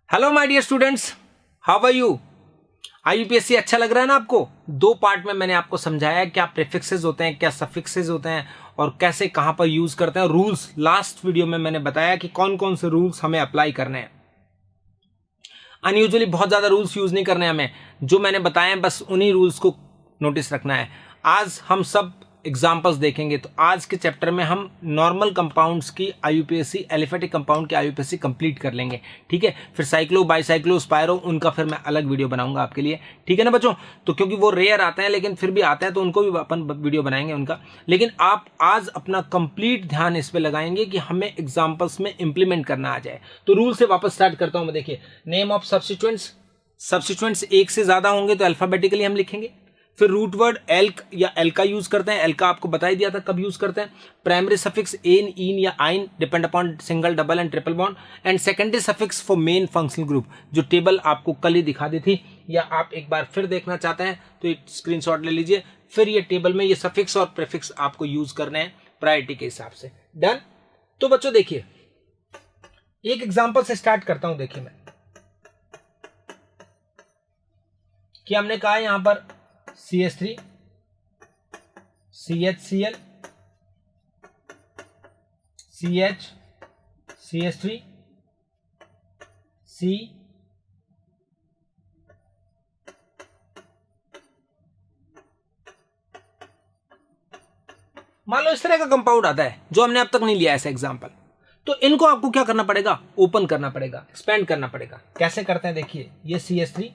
Hello my dear students, how are you. IUPSC अच्छा लग रहा है ना आपको। दो पार्ट में मैंने आपको समझाया क्या प्रीफिक्सेस होते हैं, क्या सफिक्सेस होते हैं और कैसे कहां पर यूज करते हैं। रूल्स लास्ट वीडियो में मैंने बताया कि कौन कौन से रूल्स हमें अप्लाई करने हैं। अनयूजुअली बहुत ज्यादा रूल्स यूज नहीं करने हैं हमें, जो मैंने बताए हैं बस उन्हीं रूल्स को नोटिस रखना है। आज हम सब एग्जाम्पल्स देखेंगे। तो आज के चैप्टर में हम नॉर्मल कंपाउंड्स की आईयूपीएससी, एलिफेटिक कंपाउंड की आईयूपीएससी कंप्लीट कर लेंगे। ठीक है, फिर साइक्लो, बाईसाइक्लो, स्पायरो, उनका फिर मैं अलग वीडियो बनाऊंगा आपके लिए। ठीक है ना बच्चों। तो क्योंकि वो रेयर आते हैं लेकिन फिर भी आते हैं तो उनको भी अपन वीडियो बनाएंगे उनका। लेकिन आप आज अपना कंप्लीट ध्यान इस पर लगाएंगे कि हमें एग्जाम्पल्स में इंप्लीमेंट करना आ जाए। तो रूल से वापस स्टार्ट करता हूं मैं। देखिए, नेम ऑफ सब्स्टिट्यूएंट्स, सब्स्टिट्यूएंट्स एक से ज्यादा होंगे तो अल्फाबेटिकली हम लिखेंगे। फिर रूट वर्ड एल्क या एल का यूज करते हैं। एल का आपको बता ही दिया था कब यूज करते हैं। प्राइमरी सफिक्स एन, इन या आइन depend upon single, double and triple bond. And secondary suffix for main functional group, जो टेबल आपको कल ही दिखा दी थी या आप एक बार फिर देखना चाहते हैं तो स्क्रीनशॉट ले लीजिए। फिर ये टेबल में ये सफिक्स और प्रीफिक्स आपको यूज करने हैं प्रायोरिटी के हिसाब से। डन। तो बच्चों देखिए, एक एग्जाम्पल से स्टार्ट करता हूं। देखिए मैं कि हमने कहा यहां पर CH3, CHCl, CH, CH3, C, मान लो इस तरह का कंपाउंड आता है जो हमने अब तक नहीं लिया ऐसा एग्जांपल। तो इनको आपको क्या करना पड़ेगा, ओपन करना पड़ेगा, एक्सपेंड करना पड़ेगा। कैसे करते हैं देखिए, ये CH3,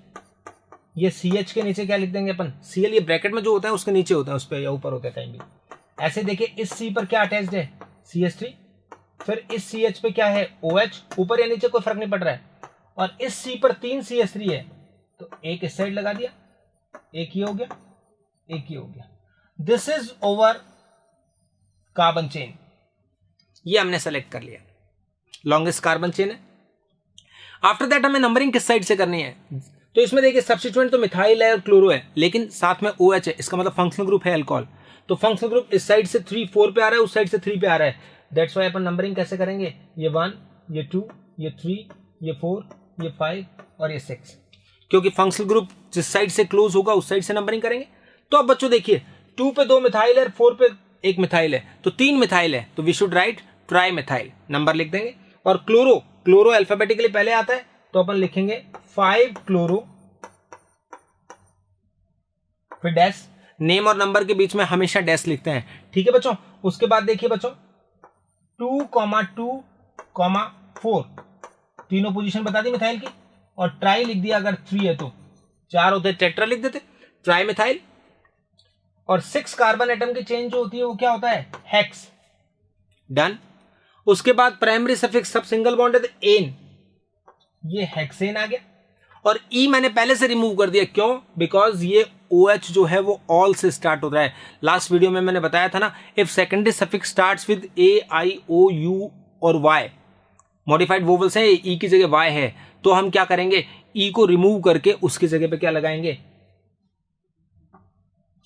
ये CH के नीचे क्या लिख देंगे अपन, Cl। ये ब्रैकेट में जो होता है उसके नीचे होता है, उस पर या ऊपर होता है कहीं भी। ऐसे देखिए, इस C पर क्या अटैच्ड है, CH3। फिर इस CH पे क्या है, OH। ऊपर या नीचे कोई फर्क नहीं पड़ रहा है। और इस C पर 3 CH3 है तो एक इस साइड लगा दिया, एक ही हो गया, एक ही हो गया। This is over carbon chain. ये हमने सेलेक्ट कर लिया, लॉन्गेस्ट कार्बन चेन है। आफ्टर दैट हमें नंबरिंग किस साइड से करनी है। तो इसमें देखिए, सब्स्टिट्यूएंट तो मिथाइल है और क्लोरो है, लेकिन साथ में OH है। इसका मतलब फंक्शनल ग्रुप है अल्कोहल। तो फंक्शनल ग्रुप इस साइड से 3 4 पे आ रहा है, उस साइड से 3 पे आ रहा है। दैट्स व्हाई अपन नंबरिंग कैसे करेंगे, ये 1, ये 2, ये 3, ये 4, ये 5 और ये 6, क्योंकि फंक्शनल ग्रुप जिस साइड से क्लोज होगा उस साइड से नंबरिंग करेंगे। तो अब बच्चों देखिए, 2 पे 2 मिथाइल है, 4 पे 1 मिथाइल है, तो 3 मिथाइल है। तो we should write trimethyl, number लिख देंगे। और क्लोरो, क्लोरो अल्फाबेटिकली पहले आता है तो अपन लिखेंगे 5 क्लोरो, फिर डैश। नेम और नंबर के बीच में हमेशा डैश लिखते हैं। ठीक है बच्चों। उसके बाद देखिए बच्चों, 2,2,4 तीनों पोजीशन बता दी मिथाइल की। और ट्राई लिख दिया, अगर 3 है तो 4 होते टेट्रा लिख देते, ट्राई मिथाइल। और 6 कार्बन एटम की चेन जो होती है वो क्या होता है, हेक्स। डन। उसके बाद प्राइमरी सफिक्स सब सिंगल बॉन्ड है तो एन, ये हेक्सेन आ गया। और ई मैंने पहले से रिमूव कर दिया, क्यों, बिकॉज ये OH जो है वो ऑल से स्टार्ट होता है। लास्ट वीडियो में मैंने बताया था ना, if secondary suffix starts with A, I, O, U और Y, मॉडिफाइड वोवल्स है, ई की जगह Y है, तो हम क्या करेंगे, ई को रिमूव करके उसकी जगह पे क्या लगाएंगे,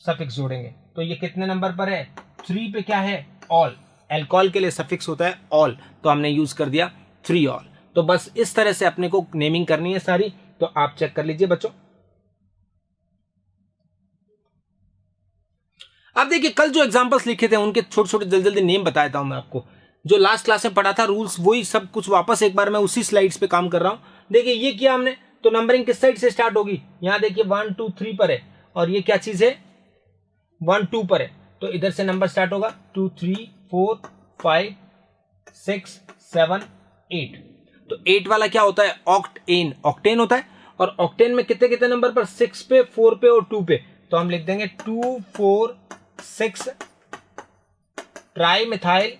सफिक्स जोड़ेंगे। तो ये कितने नंबर पर है, 3 पे क्या है, ऑल। एल्कोहल के लिए सफिक्स होता है ऑल, तो हमने यूज कर दिया 3 ऑल। तो बस इस तरह से अपने को नेमिंग करनी है सारी। तो आप चेक कर लीजिए बच्चों। अब देखिए, कल जो एग्जांपल्स लिखे थे उनके छोटे छोटे जल्दी जल्दी नेम बताता हूं मैं आपको। जो लास्ट क्लास में पढ़ा था रूल्स, वही सब कुछ वापस एक बार मैं उसी स्लाइड्स पे काम कर रहा हूं। देखिए ये किया हमने, तो नंबरिंग किस साइड से स्टार्ट होगी, यहां देखिए 1 2 3 पर है, और ये क्या चीज है, 1 2 पर है, तो इधर से नंबर स्टार्ट होगा 2 3 4 5 6 7 8। तो 8 वाला क्या होता है, ऑक्टेन, ऑक्टेन होता है। और ऑक्टेन में कितने कितने नंबर पर, 6 पे, 4 पे और 2 पे। तो हम लिख देंगे 2 4 6 ट्राई मिथाइल।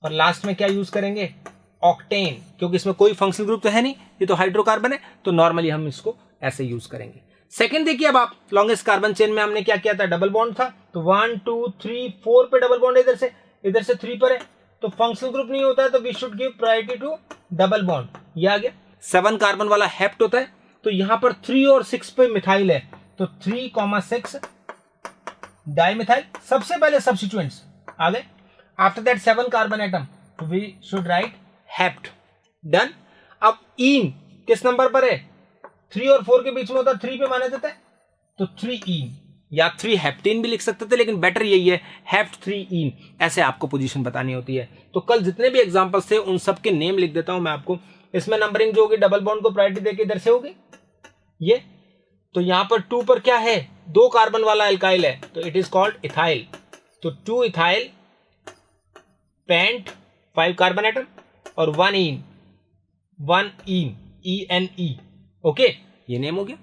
और लास्ट में क्या यूज करेंगे, ऑक्टेन, क्योंकि इसमें कोई फंक्शनल ग्रुप तो है नहीं, ये तो हाइड्रोकार्बन है, तो नॉर्मली हम इसको ऐसे यूज करेंगे। सेकंड देखिए, अब आप लॉन्गेस्ट कार्बन चेन में हमने क्या किया था, डबल बॉन्ड था, तो 1 2 3 4 पे डबल बॉन्ड, इधर से 3 पर है, तो फंक्शनल ग्रुप नहीं होता है, तो we should give priority to double bond. ये आ गया। 7 कार्बन वाला हेप्ट होता है, तो यहां पर 3 और 6 पे मिथाइल है, तो 3,6 डाइमिथाइल। सबसे पहले सब्स्टिट्यूएंट्स आ गए। After that 7 carbon atom, we should write hept. Done. अब इन किस नंबर पर है? 3 और 4 के बीच में होता है, 3 पे माना जाता है, तो 3 इन या 3 हेप्टेन भी लिख सकते थे, लेकिन बेटर यही है हेप्ट 3 इन, ऐसे आपको पोजीशन बतानी होती है। तो कल जितने भी एग्जांपल्स थे उन सब के नेम लिख देता हूं मैं आपको। इसमें नंबरिंग जो होगी डबल बॉन्ड को प्रायोरिटी देके इधर से होगी ये, तो यहां पर 2 पर क्या है? 2 कार्बन वाला एल्काइल है, तो इट इज कॉल्ड इथाइल। तो 2 इथाइल पेंट 5 कार्बन एटम और 1 इन ENE। ओके, ये नेम हो गया।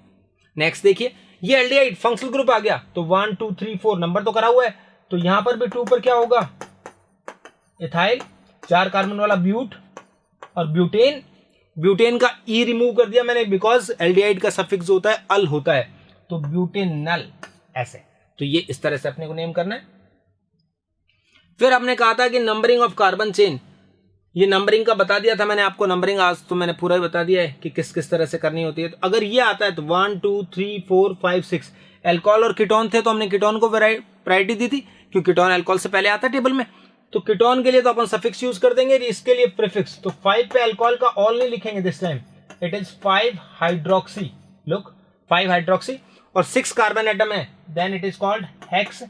नेक्स्ट देखिए, ये एल्डिहाइड फंक्शनल ग्रुप आ गया, तो 1 2 3 4 नंबर तो करा हुआ है, तो यहां पर भी 2 पर क्या होगा? इथाइल 4 कार्बन वाला ब्यूट और ब्यूटेन। ब्यूटेन का ई रिमूव कर दिया मैंने, बिकॉज एल्डिहाइड का सफिक्स होता है अल होता है, तो ब्यूटेनल ऐसे। तो ये इस तरह से अपने को नेम करना है। फिर हमने कहा था कि नंबरिंग ऑफ कार्बन चेन, ये नंबरिंग का बता दिया था मैंने आपको। नंबरिंग आज तो मैंने पूरा ही बता दिया है कि किस किस तरह से करनी होती है। तो अगर ये आता है तो 1 2 3 4 5 6 एल्कोहल और कीटोन थे, तो हमने कीटोन को प्रायोरिटी दी थी क्योंकि कीटोन अल्कोहल से पहले आता है टेबल में। तो कीटोन के लिए तो अपन सफिक्स यूज कर देंगे, इसके लिए प्रीफिक्स। तो 5 पे अल्कोहल का ऑल नहीं लिखेंगे this time, it is 5 hydroxy. Look 5 hydroxy और 6 कार्बन एटम है, then it is called hex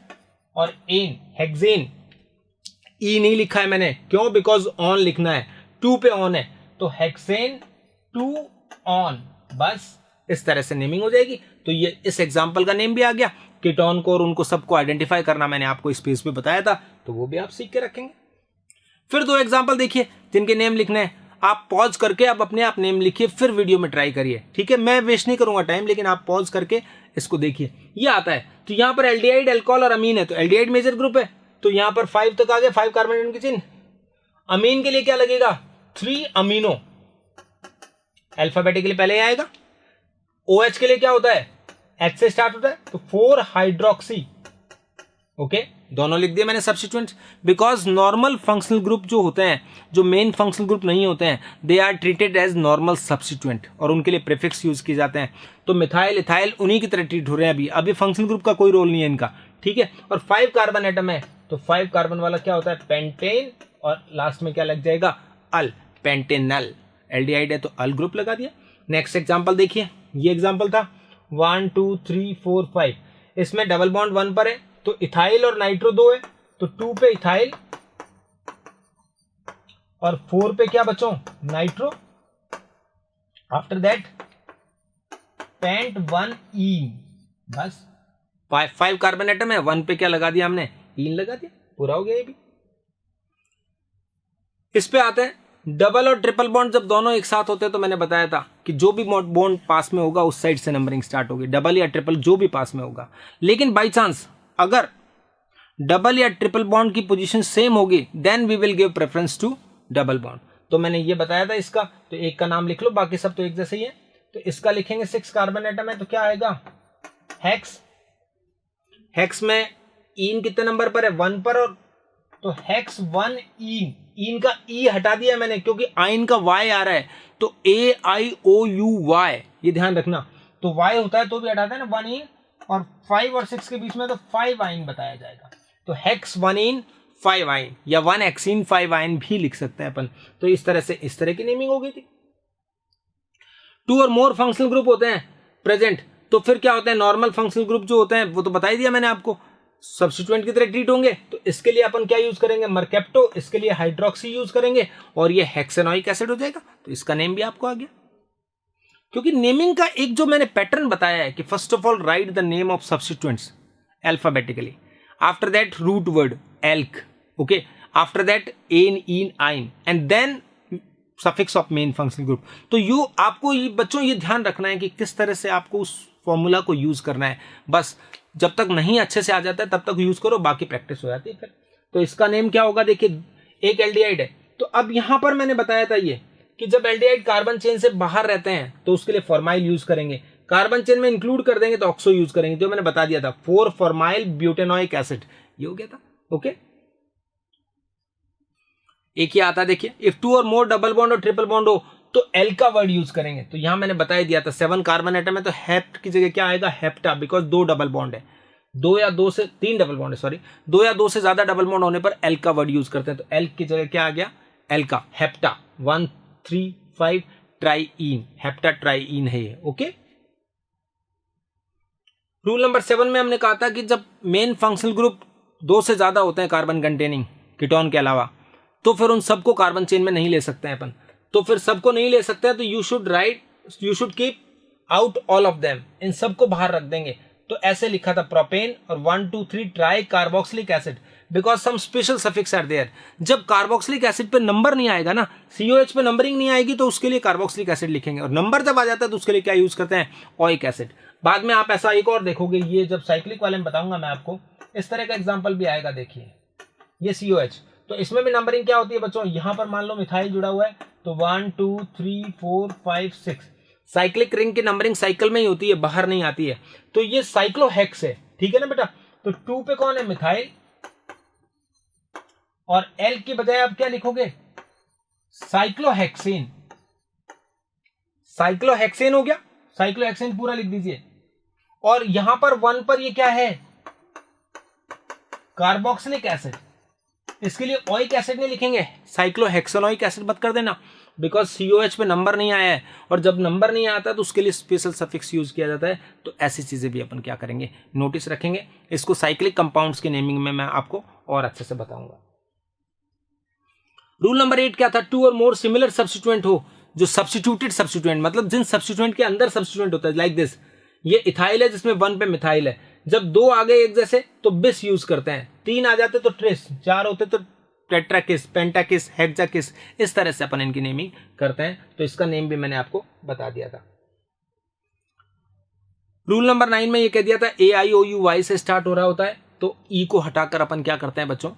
और एन हेक्सेन। ई नहीं लिखा है मैंने, क्यों? बिकॉज ऑन लिखना है, 2 पे ऑन है, तो हेक्सेन 2 ऑन, बस इस तरह से नेमिंग हो जाएगी। तो ये इस एग्जांपल का नेम भी आ गया। कीटोन को और उनको सबको आइडेंटिफाई करना मैंने आपको इस पेज पे बताया था, तो वो भी आप सीख के रखेंगे। फिर 2 एग्जांपल देखिए जिनके नेम लिखने हैं, आप पॉज करके आप अपने आप नेम लिखिए, फिर वीडियो में ट्राई करिए, ठीक है? मैं वेस्ट नहीं करूंगा टाइम, लेकिन आप पॉज करके इसको देखिए। ये आता है, तो यहां पर एल्डिहाइड अल्कोहल और अमीन है, तो एल्डिहाइड मेजर ग्रुप है, तो यहां पर 5 तक आ गया, 5 कार्बन एटम की चेन। अमीन के लिए क्या लगेगा? 3 अमीनो, अल्फाबेटिकली पहले आएगा। OH के लिए क्या होता है? H से स्टार्ट होता है, तो 4 हाइड्रोक्सी। ओके, दोनों लिख दिए मैंने substituents, because normal functional group जो होते हैं, जो मेन फंक्शनल ग्रुप नहीं होते हैं, they are treated as normal substituent और उनके लिए प्रीफिक्स यूज किए जाते हैं। तो मिथाइल इथाइल उन्हीं की तरह ट्रीट हो रहे हैं अभी फंक्शनल ग्रुप का कोई रोल नहीं है इनका, ठीक है? और 5 कार्बन एटम है, तो 5 कार्बन वाला क्या होता है? पेंटेन, और लास्ट में क्या लग जाएगा? अल, पेंटेनल। एल्डिहाइड है तो अल ग्रुप लगा दिया। नेक्स्ट एग्जांपल देखिए, ये एग्जांपल था 1 2 3 4 5, इसमें डबल बॉन्ड 1 पर है, तो इथाइल और नाइट्रो 2 है, तो 2 पे इथाइल और 4 पे क्या बचो? नाइट्रो। आफ्टर दैट पेंट 1 इन, बस 5 कार्बन एटम है, 1 पे क्या लगा दिया हमने? इन लगा दिया, पूरा हो गया ये भी। इस पे आते हैं, डबल और ट्रिपल बॉन्ड जब दोनों एक साथ होते हैं, तो मैंने बताया था कि जो भी बॉन्ड पास में होगा उस साइड से नंबरिंग स्टार्ट होगी, डबल या ट्रिपल जो भी पास में होगा। लेकिन बाई चांस अगर डबल या ट्रिपल बॉन्ड की पोजीशन सेम होगी, then we will give preference to double bond. तो मैंने ये बताया था इसका, तो एक का नाम लिख लो, बाकी सब तो एक जैसे ही है। तो इसका लिखेंगे 6 कार्बन एटम है, तो क्या आएगा? हेक्स। हेक्स में इन कितने नंबर पर है? 1 पर, और तो हेक्स 1 इन। इन का ई हटा दिया मैंने क्योंकि आइन का वाई आ रहा है, तो AIOUY, ये ध्यान रखना। तो वाई होता है तो भी हटाते हैं ना 1 इन, और 5 और 6 के बीच में तो 5 आइन बताया जाएगा। तो हेक्स 1 इन 5 आइन या 1 हेक्सीन 5 आइन भी लिख सकते हैं अपन। तो इस तरह से इस तरह की नेमिंग हो गई थी। 2 और मोर फंक्शनल ग्रुप होते हैं प्रेजेंट, तो फिर क्या होते हैं? नॉर्मल फंक्शनल ग्रुप जो होते हैं वो तो बता ही दिया मैंने आपको, सब्स्टिट्यूएंट की तरह ट्रीट होंगे। तो इसके लिए अपन क्या यूज करेंगे? मरकेप्टो, इसके लिए हाइड्रोक्सी यूज करेंगे, और ये हेक्सेनोइक एसिड हो जाएगा। तो इसका नेम भी आपको आ गया, क्योंकि नेमिंग का एक जो मैंने पैटर्न बताया है कि first of all write the name of substituents alphabetically, after that root word alk, okay, after that ane ene yne, and then suffix of main functional group. तो यू आपको ये बच्चों ये ध्यान रखना है कि किस तरह से आपको उस फॉर्मूला को यूज करना है। बस जब तक नहीं अच्छे से आ जाता है तब तक यूज करो, बाकी प्रैक्टिस हो जाती है फिर। तो इसका नेम क्या होगा? देखिए, एक एल्डिहाइड है, तो अब यहां पर मैंने बताया था ये कि जब एल्डिहाइड कार्बन चेन से बाहर रहते हैं तो उसके लिए फॉर्माइल यूज करेंगे, कार्बन चेन में इंक्लूड कर देंगे तो ऑक्सो यूज करेंगे, जो मैंने बता दिया था 4 फॉर्माइल ब्यूटेनोइक एसिड, ये हो गया था। ओके, एक ही आता है देखिए, इफ 2 और मोर डबल बॉन्ड और ट्रिपल बॉन्ड हो तो एल का वर्ड यूज करेंगे। तो यहां मैंने बता दिया था 7 कार्बन एटम है, तो हेप्ट की जगह क्या आएगा? हेप्टा, बिकॉज 2 डबल बॉन्ड है, 2 या 2 से 3 डबल बॉन्ड है, सॉरी 2 या 2 से ज्यादा डबल बॉन्ड होने पर एल का वर्ड यूज करते हैं। तो एल की जगह क्या आ गया? एल का, हेप्टा। 1 3 5 ट्राईइन, हेप्टाट्राईइन है ये। ओके, रूल नंबर 7 में हमने कहा था कि जब मेन फंक्शनल ग्रुप 2 से ज्यादा होते हैं कार्बन कंटेनिंग कीटोन के अलावा, तो फिर उन सबको कार्बन चेन में नहीं ले सकते हैं अपन। तो फिर सबको नहीं ले सकते हैं तो you should keep out all of them, इन सबको बाहर रख देंगे। तो ऐसे लिखा था प्रोपेन और 1 2 3 tricarboxylic acid, because some special suffix are there. जब कार्बोक्सिलिक एसिड पे नंबर नहीं आएगा ना, COH पे नंबरिंग नहीं आएगी, तो उसके लिए कार्बोक्सिलिक एसिड लिखेंगे, और नंबर जब आ जाता है तो उसके लिए क्या यूज करते हैं, ओइक एसिड। बाद में आप ऐसा एक और देखोगे, ये जब साइक्लिक वाले में बताऊंगा मैं आपको, इस तरह का एग्जाम्पल भी आएगा। देखिए ये COH, तो इसमें भी नंबरिंग क्या होती है बच्चों, यहां पर मान लो मिथाइल जुड़ा हुआ है, तो 1 2 3 4 5 6, साइक्लिक रिंग की नंबरिंग साइकिल में ही होती है, बाहर नहीं आती है। तो ये साइक्लोहेक्स है, ठीक है ना बेटा। तो 2 पे कौन है, मिथाइल, और L की बजाय आप क्या लिखोगे, साइक्लोहेक्सेन। साइक्लोहेक्सेन हो गया, साइक्लोहेक्सेन पूरा लिख दीजिए। और यहां पर 1 पर ये क्या है, कार्बोक्सिलिक एसिड। इसके लिए ओइक एसिड नहीं लिखेंगे, साइक्लोहेक्सेनोइक एसिड मत कर देना, बिकॉज COH पे नंबर नहीं आया है, और जब नंबर नहीं आता तो उसके लिए स्पेशल सफिक्स यूज किया जाता है। तो ऐसी चीजें भी अपन क्या करेंगे, नोटिस रखेंगे। इसको साइक्लिक कंपाउंड्स के नेमिंग में मैं आपको और अच्छे से बताऊंगा। रूल नंबर 8 क्या था, 2 और मोर सिमिलर सब्स्टिट्यूएंट हो, जो सब्स्टिट्यूटेड सब्स्टिट्यूएंट मतलब जिन सब्स्टिट्यूएंट के अंदर सब्स्टिट्यूएंट होता है, लाइक दिस, ये इथाइल है जिसमें 1 पे मिथाइल है, जब 2 आ गए एक जैसे तो बिस यूज करते हैं, 3 आ जाते तो ट्रिस, 4 होते तो टेट्राकिस, पेंटाकिस, हेक्साकिस, इस तरह से अपन इनकी नेमिंग करते हैं। तो इसका नेम भी मैंने आपको बता दिया था। रूल नंबर 9 में ये कह दिया था AIOU से स्टार्ट हो रहा होता है, तो ई को हटाकर अपन क्या करते हैं बच्चों,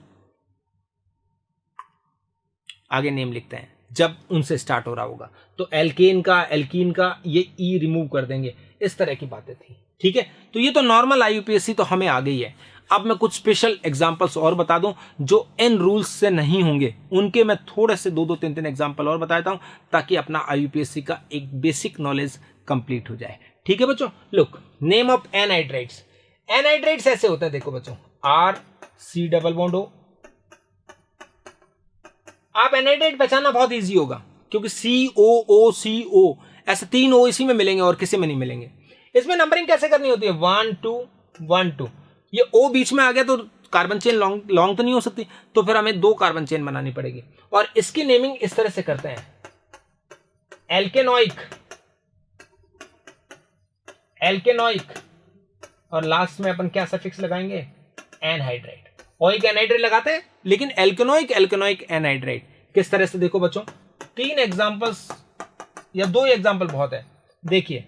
आगे नेम लिखते हैं जब उनसे स्टार्ट हो रहा होगा। तो एल्केन का ये ई रिमूव कर देंगे, इस तरह की बातें थी, ठीक है। तो ये तो नॉर्मल IUPAC तो हमें आ गई है। अब मैं कुछ स्पेशल एग्जांपल्स और बता दूं जो इन रूल्स से नहीं होंगे, उनके मैं थोड़े से 2 2 3 3 एग्जांपल और बताता हूं, ताकि अपना IUPAC का एक बेसिक नॉलेज कंप्लीट हो जाए, ठीक है बच्चों। Look, name of anhydrides. Anhydrides ऐसे होते हैं, देखो बच्चों, RC⋯O। आप एनहाइड्राइड पहचानना बहुत इजी होगा, क्योंकि COO ऐसे 3 O इसी में मिलेंगे और किसी में नहीं मिलेंगे। इसमें नंबरिंग कैसे करनी होती है, 1 2 1 2, ये O बीच में आ गया तो कार्बन चेन लॉन्ग तो नहीं हो सकती, तो फिर हमें 2 कार्बन चेन बनानी पड़ेगी। और इसकी नेमिंग इस तरह से करते हैं, एल्केनोइक, और लास्ट में अपन क्या सफिक्स लगाएंगे, एनहाइड्राइड। ओइक एनहाइड्राइड लगाते हैं, लेकिन एल्केनोइक एनहाइड्राइड किस तरह से, देखो बच्चों 3 एग्जांपल्स या 2 एग्जांपल बहुत है। देखिए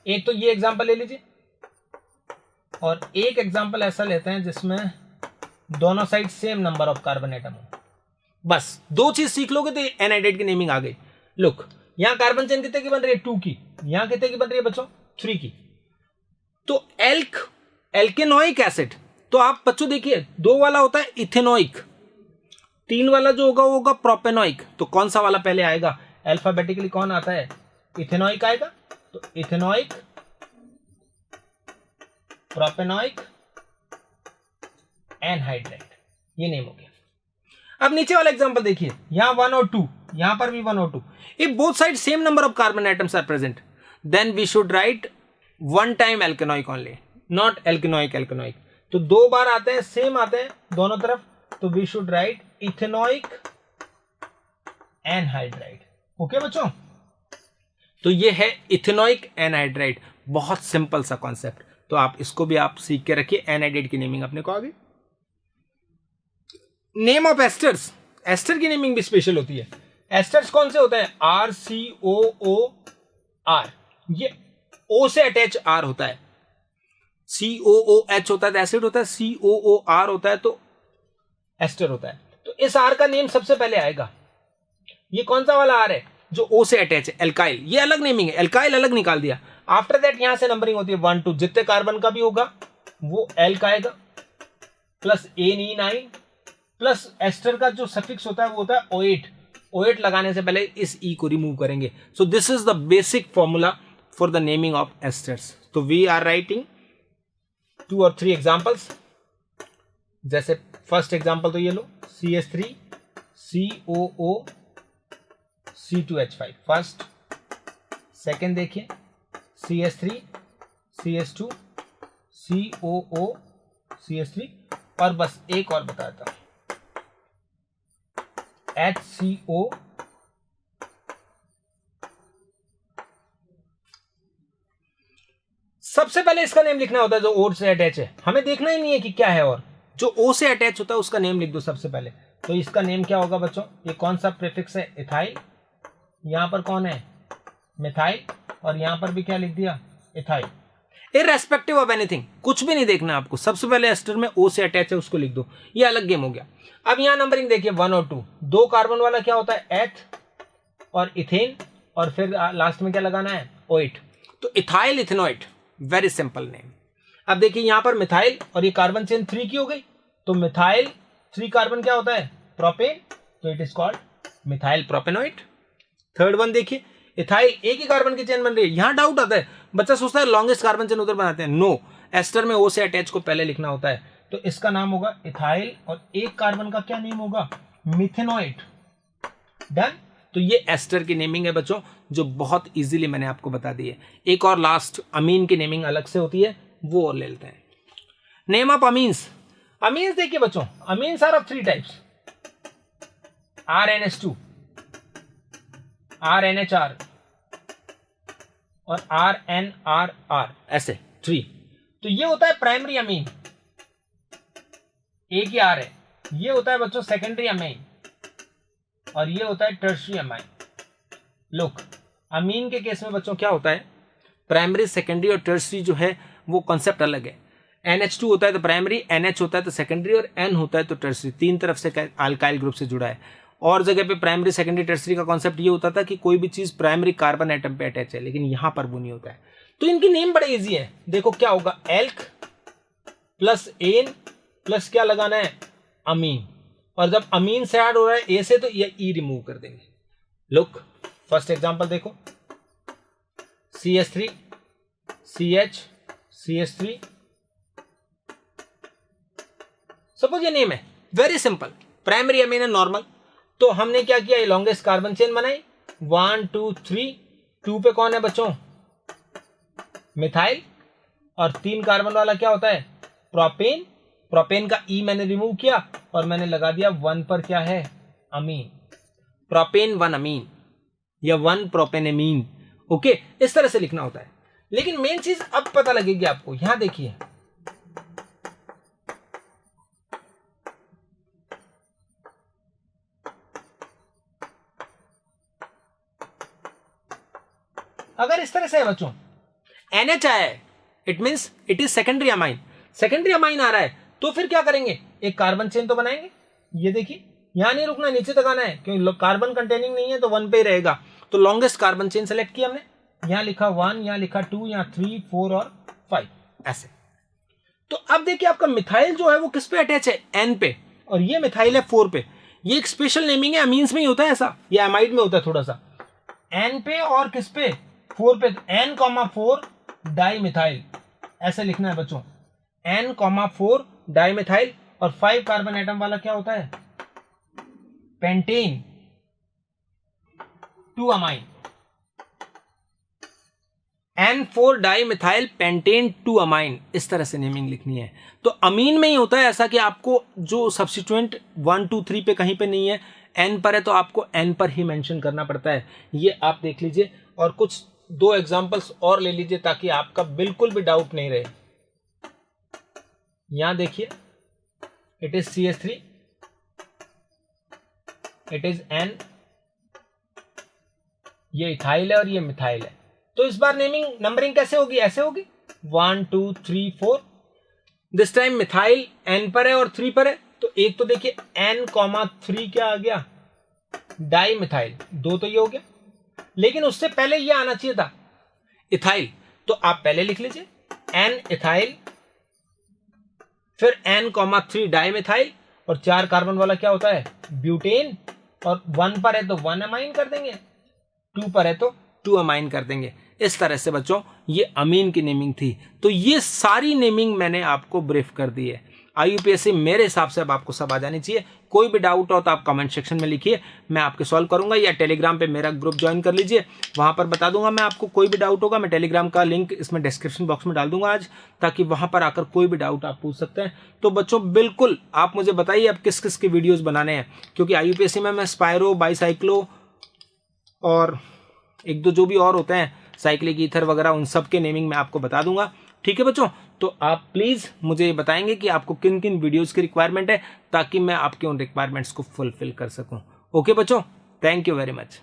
एक तो ये एग्जांपल ले लीजिए, और एक एग्जांपल ऐसा लेते हैं जिसमें दोनों side same number of carbon atom हो। बस 2 चीज सीख लोगे तो एनहाइड्राइड की नेमिंग आ गई। लुक, यहां कार्बन चेन कितने की बन रही है, 2 की, यहां कितने की बन रही है बच्चों, 3 की। तो एल्केनोइक एसिड, तो आप बच्चों देखिए 2 वाला होता है इथेनोइक, 3 वाला जो होगा वो होगा प्रोपेनोइक। तो कौन सा वाला पहले आएगा, अल्फाबेटिकली कौन आता है, इथेनोइक आएगा। तो इथेनोइक, प्रोपेनोइक, एनहाइड्राइड, ये नेम हो गया। अब नीचे वाला एग्जांपल देखिए, यहां 1 और 2, यहां पर भी 1 और 2, if both side same number of carbon atoms are present, then we should write 1 time alkanoic only, not alkanoic. तो 2 बार आते हैं, सेम आते हैं दोनों तरफ, तो we should write ethanoic anhydride. Okay बच्चों, तो ये है इथेनोइक एनहाइड्राइड, बहुत सिंपल सा कॉन्सेप्ट। तो आप इसको भी आप सीख के रखिए, एनहाइड्राइड की नेमिंग अपने को आ गई। नेम ऑफ एस्टर्स, एस्टर की नेमिंग भी स्पेशल होती है। एस्टर्स कौन से होते हैं, RCOOR, ये O से अटैच R होता है, COOH होता है तो एसिड होता है, COOR होता है तो एस्टर होता है। तो इस R का नेम सबसे पहले आएगा। ये कौन सा वाला R है, जो O से अटैच है, एल्काइल, ये अलग नेमिंग है, एल्काइल अलग निकाल दिया। आफ्टर दैट यहां से नंबरिंग होती है 1 2, जितने कार्बन का भी होगा वो एल का आएगा, प्लस ANE9, प्लस एस्टर का जो सफिक्स होता है वो होता है OH लगाने से पहले इस E को रिमूव करेंगे। So this is the basic formula for the naming of esters. तो we are writing 2 or 3 examples. जैसे फर्स्ट एग्जांपल तो ये लो, CH3 COO C2H5 first. Second देखिए CH3 CH2 COO CH3, और बस एक और बताता हूं, HCO सबसे पहले इसका नेम लिखना होता है जो O से अटैच है, हमें देखना ही नहीं है कि क्या है, और जो O से अटैच होता है उसका नेम लिख दो सबसे पहले। तो इसका नेम क्या होगा बच्चों, ये कौन सा प्रीफिक्स है, इथाइल, यहां पर कौन है, मिथाइल, और यहां पर भी क्या लिख दिया, इथाइल। इररेस्पेक्टिव ऑफ एनीथिंग, कुछ भी नहीं देखना आपको, सबसे पहले एस्टर में O से अटैच है उसको लिख दो, ये अलग गेम हो गया। अब यहां नंबरिंग देखिए 1 और 2, 2 कार्बन वाला क्या होता है, एथ और इथेन, और फिर लास्ट में क्या लगाना है, ओइट, तो ethyl ethanoate, very simple name. अब देखिए यहां पर मिथाइल और ये कार्बन चेन 3 की हो गई, तो मिथाइल 3 कार्बन क्या होता है, प्रोपेन, तो it is called methyl propanoate. Third one देखिए, इथाइल एक ही कार्बन की चेन बन रही है, यहां डाउट आता है, बच्चा सोचता है लॉन्गेस्ट कार्बन चेन उधर बनाते हैं, नो, एस्टर में O से अटैच को पहले लिखना होता है, तो इसका नाम होगा इथाइल, और एक कार्बन का क्या नेम होगा, मिथेनोइट। डन। तो ये एस्टर की नेमिंग है बच्चों, जो बहुत इजीली मैंने आपको बता दी है। एक और लास्ट, अमीन की नेमिंग अलग से होती है, वो और ले लेते हैं। नेम ऑफ अमीन्स, अमीन्स देखिए बच्चों, amines are of 3 types, RNH2, RNHR और RNRR, ऐसे 3। तो ये होता है प्राइमरी अमीन, एक ही R है, ये होता है बच्चों सेकेंडरी अमीन, और ये होता है टर्शियरी अमीन। लुक, अमीन के केस में बच्चों क्या होता है, प्राइमरी सेकेंडरी और टर्शियरी जो है वो कॉन्सेप्ट अलग है। NH2 होता है तो प्राइमरी, NH होता है तो सेकेंडरी, और N होता है तो टर्शियरी, 3 तरफ से अल्काइल ग्रुप से जुड़ा है। और जगह पे प्राइमरी सेकेंडरी टर्शियरी का कॉन्सेप्ट ये होता था कि कोई भी चीज प्राइमरी कार्बन एटम पे अटैच है, लेकिन यहां पर वो नहीं होता है। तो इनकी नेम बड़े इजी है, देखो क्या होगा, एल्क प्लस एन प्लस क्या लगाना है, अमीन, और जब अमीन से ऐड हो रहा है ए से, तो ये ई रिमूव कर देंगे। लुक, फर्स्ट एग्जांपल देखो, CH3 CH CH3, सपोज ये नेम है, वेरी सिंपल, प्राइमरी अमीन है नॉर्मल। तो हमने क्या किया, ये लॉन्गेस्ट कार्बन चेन बनाई, 1 2 3, 2 पे कौन है बच्चों, मिथाइल, और 3 कार्बन वाला क्या होता है, प्रोपेन, प्रोपेन का ई मैंने रिमूव किया और मैंने लगा दिया 1 पर क्या है, अमीन, प्रोपेन 1 अमीन या 1 प्रोपेनेमीन। ओके, इस तरह से लिखना होता है। लेकिन मेन चीज अब पता लगेगी आपको, यहां देखिए, अगर इस तरह से है बच्चों, NH आया है, it means it is secondary amine, secondary amine आ रहा है, तो फिर क्या करेंगे, एक कार्बन चेन तो बनाएंगे। ये देखिए, यहां नहीं रुकना, नीचे तक आना है, क्योंकि कार्बन कंटेनिंग नहीं है तो 1 पे ही रहेगा। तो लॉन्गेस्ट कार्बन चेन सेलेक्ट किया हमने, यहां लिखा 1, यहां लिखा 2, यहां 3 4 और 5 ऐसे। तो अब देखिए आपका मिथाइल जो है वो किस पे अटैच है, N पे, और ये मिथाइल है 4 पे। ये एक स्पेशल नेमिंग है, अमीन्स में ही होता है ऐसा, ये एमाइड में होता है थोड़ा सा, N पे और किस पे, 4 पे, N,4 डाई मिथाइल, ऐसे लिखना है बच्चों, N,4 डाई मिथाइल, और 5 कार्बन एटम वाला क्या होता है, pentane 2 amine, N4 di methyl pentane 2 amine, इस तरह से नेमिंग लिखनी है। तो अमीन में ही होता है ऐसा कि आपको जो सब्स्टिट्यूएंट 1 2 3 पे कहीं पे नहीं है, N पर है तो आपको N पर ही मेंशन करना पड़ता है। ये आप देख लीजिए, और कुछ 2 एग्जांपल्स और ले लीजिए ताकि आपका बिल्कुल भी डाउट नहीं रहे। यहां देखिए, it is CH3, it is N, ये इथाइल है और ये मिथाइल है। तो इस बार नेमिंग नंबरिंग कैसे होगी, ऐसे होगी 1 2 3 4, दिस टाइम मिथाइल N पर है और 3 पर है, तो एक तो देखिए N,3 क्या आ गया, डाई मिथाइल, 2 तो ये हो गया, लेकिन उससे पहले ये आना चाहिए था इथाइल, तो आप पहले लिख लीजिए N इथाइल, फिर N,3 डाई मिथाइल, और 4 कार्बन वाला क्या होता है, ब्यूटेन, और 1 पर है तो 1 अमाइन कर देंगे, 2 पर है तो 2 अमाइन कर देंगे। इस तरह से बच्चों ये अमीन की नेमिंग थी। तो ये सारी नेमिंग मैंने आपको ब्रीफ कर दी है। IUPAC मेरे हिसाब से अब आपको सब आ जानी चाहिए। कोई भी डाउट हो तो आप कमेंट सेक्शन में लिखिए, मैं आपके सॉल्व करूंगा, या टेलीग्राम पे मेरा ग्रुप ज्वाइन कर लीजिए, वहां पर बता दूंगा मैं आपको। कोई भी डाउट होगा मैं टेलीग्राम का लिंक इसमें डिस्क्रिप्शन बॉक्स में डाल दूंगा आज, ताकि वहां पर आकर कोई भी डाउट आप पूछ सकते हैं। तो बच्चों बिल्कुल आप मुझे बताइए अब किस किस की वीडियोज बनाने हैं, क्योंकि IUPAC में मैं स्पायरो, बाईसाइक्लो और एक दो जो भी और होते हैं साइक्लिक ईथर वगैरह, उन सब के नेमिंग मैं आपको बता दूंगा। ठीक है बच्चों, तो आप प्लीज मुझे ये बताएंगे कि आपको किन किन वीडियोस की रिक्वायरमेंट है, ताकि मैं आपके उन रिक्वायरमेंट्स को फुलफिल कर सकूं। ओके बच्चों, थैंक यू वेरी मच।